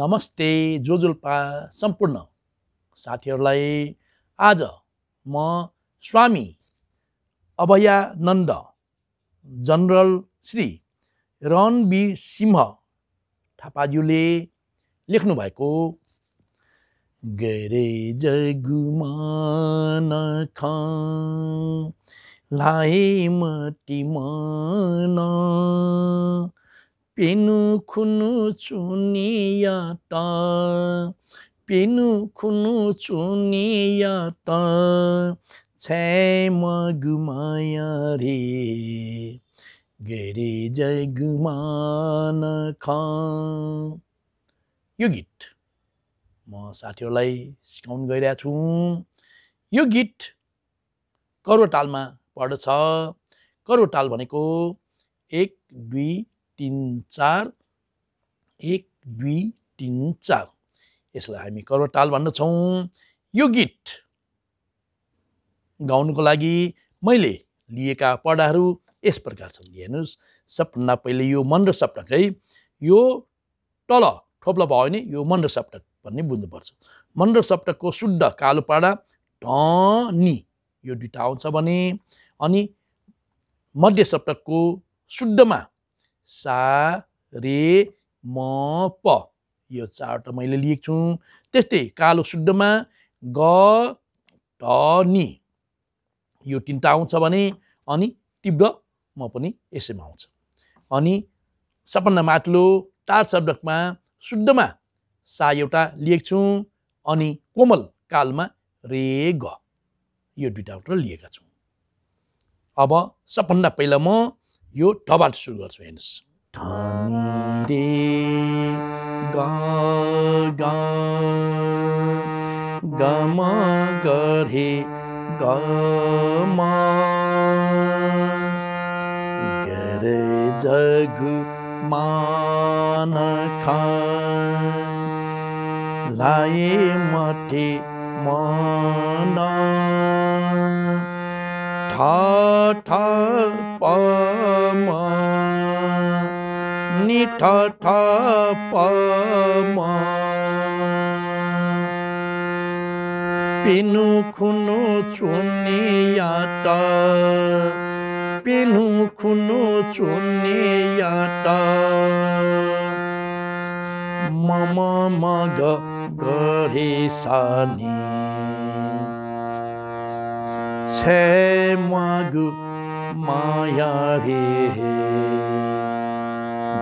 नमस्ते जोजुल्पा सम्पूर्ण साथीहरूलाई आज म स्वामी अभयानन्द जनरल श्री रणबीर सिंह थापाज्यूले लेख्नु भएको गरे जगुमान लाए मटी मन पेनु खुनु चुनिया पेनु खुनु चुनिया छ्याम गुमाया रे गरे जगुमान यो गीत म साथीहरूलाई सिकाउन गइरहेको छु। यो गीत करो तालमा पर्दछ। करो ताल भनेको 1 2 3 4 1 2 3 4 यसलाई हामी करो ताल भन्दछौँ। यो गीत गाउनुको लागि मैले लिएका पढाहरू यस प्रकार छन्। हेर्नुस्, सबभन्दा पहिले यो मन र सप्तक है, यो तल थोप्लो भयो भने यो मन र सप्तक भन्ने बुझ्नुपर्छ। मन र सप्तकको शुद्ध कालो पाडा ढ नि यो दुईटा आउँछ भने, अनि मध्य सप्तकको शुद्धमा सा रे म प यो चारवटा मैले लिएको छु। त्यस्तै कालो शुद्धमा ग ढ नि यो तीनटा आउँछ भने, अनि तीव्र म पनि यसैमा आउँछ। अनि सबभन्दा माथिल्लो तार शब्दमा शुद्धमा सा एउटा लिएको छु, अनि कोमल कालमा रे ग यो दुईटा मात्र लिएका छौँ। अब सबभन्दा पहिला म यो ढबाट सुरु गर्छु। हेर्नुहोस्, धनी रे ग ग गम गरे गम गरे जगु मान लाए मटे मन ठा ठा प म नि ठा ठा प म पेनु खुनु चुनिया पेनु खुनु चुनिया मम मग गरे सानी छे मगु माया रे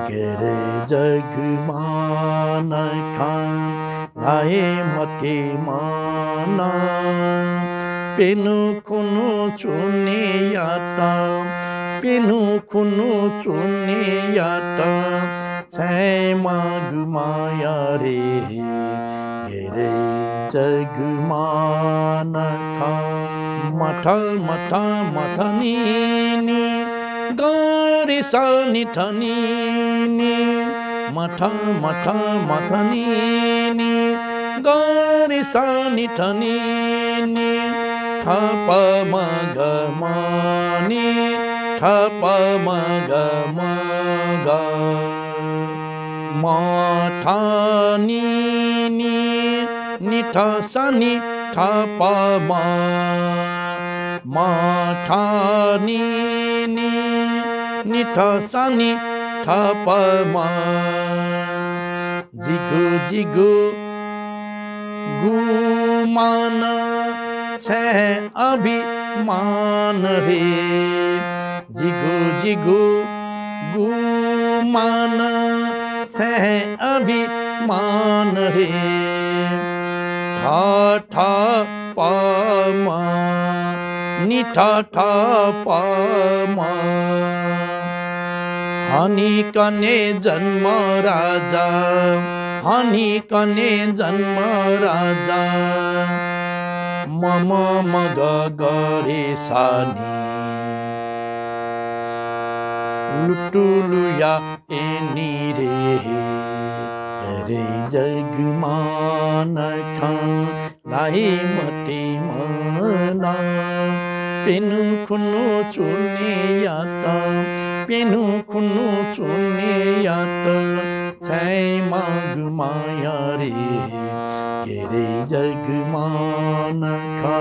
गरे जगुमान लाए मते मन पेनु खुनु चुनिया पेनु खुनु चुनिया छ्याम गुमाया रे गरे जगुमान मठ मठ मथनी गरे सानी ठनी मठ मठ मथनी गरे सानी ठनी थप मग मनी थप मग मग मठनी निठ सानी थप म मठनी निठ सानी थप म जिगु जिगु गुमान छे अभिमान रे जिगु जिगु गुमान छे अभिमान रे ठा ठा प म नि ठा ठा प म हनी कने जन्म राजा हनी कने जन्म राजा मम मग गरे सानी लुटुलुया एनी रे रे जगुमान लाए मते मन पेनु खुनु चुनिया पेनु खुनु चुनिया छैमा गुमाया रे घेरै जगमा नखा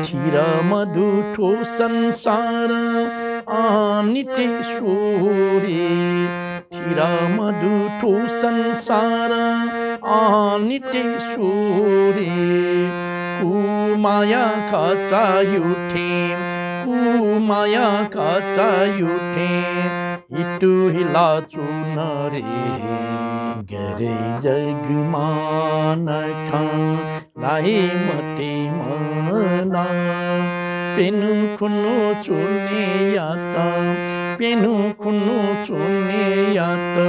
छिर मधुठो संसार अनिटेश्वरी छिर मधुठो संसार अनिटेश्वरी कुमाया खचायुठे कुमाया खचायुठे इटु हिला चुनरे गरे जगमान खा लाई मते मना पेनु खुनु चुने याता पेनु खुनु चुने याता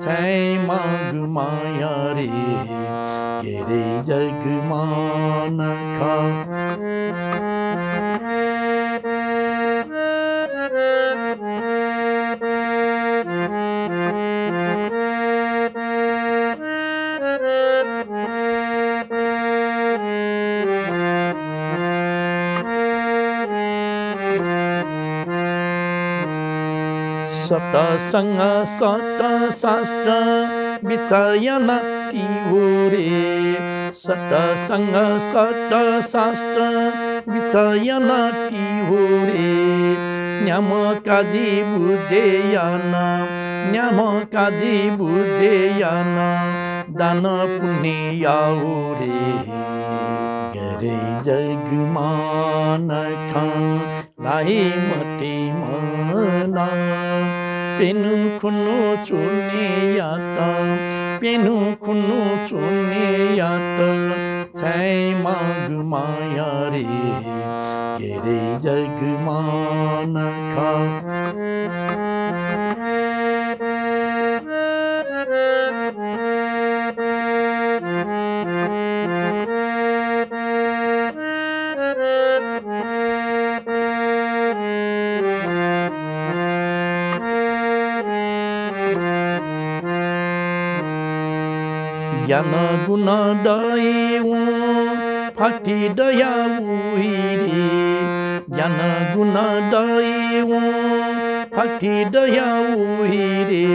छैमा गुमाया रे घेरै जगमान खा सतसंग सत शास्त्र विचयन तिवरे सतसंग सत शास्त्र विचयन तिवरे न्याम काजी बुझेयन न्याम काजी बुझेयन दान पुण्य याउरे गरे जगमान खा लाई मते मना पेनु खुनु चुने याता पेनु खुनु चुने याता छैमा गुमाया रे घेरै जगमान खा ज्ञान गुण दयौ फाटी दया उहिरे ज्ञान गुण दयौ फाटी दया उहिरे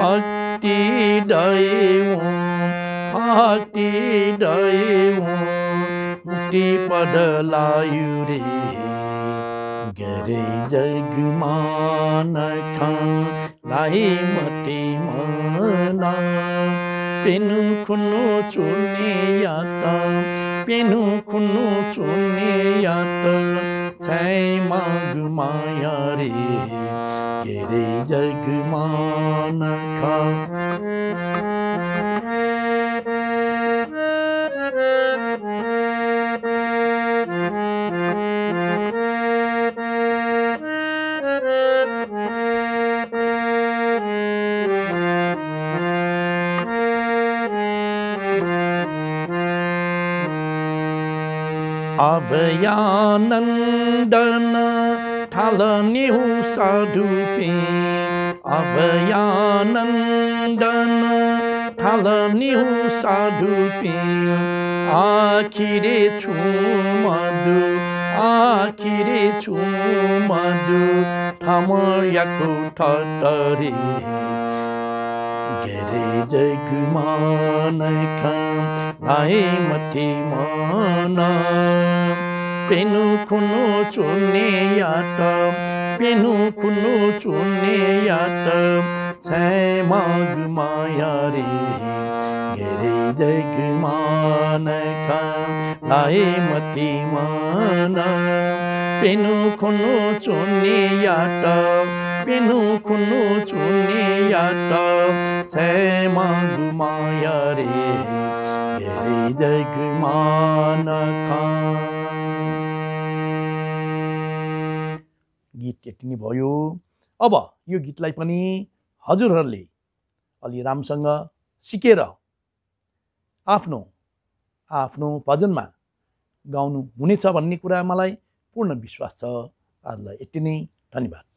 फाटी दयौ मुक्ति पद लायु रे गरे जगमान खा लाई मते मना पेनु खुनु चुने याता पेनु खुनु चुने याता छैमा गुमाया रे घेरै जगमान खा अभयानन्दन ठालने हो साधुपे अभयानन्दन ठालने हो साधुपे आखिरे छु मधु ठमयाको ठटरे घेरै जगमान खा लाई मते मना पेनु खुनु चुने याता पेनु खुनु चुने याता छैमा गुमाया रे घेरै जगमान खा लाई मते मना पेनु खुनु चुने याता पेनु खुनु चुने याता छैमा गुमाया रे घेरै जगमान खा। गीत यति नै भयो। अब यो गीतलाई पनि हजुरहरूले अलि राम्रोसँग सिकेर आफ्नो आफ्नो भजनमा गाउनु हुनेछ भन्ने कुरा मलाई पूर्ण विश्वास छ। आजलाई यति नै, धन्यवाद।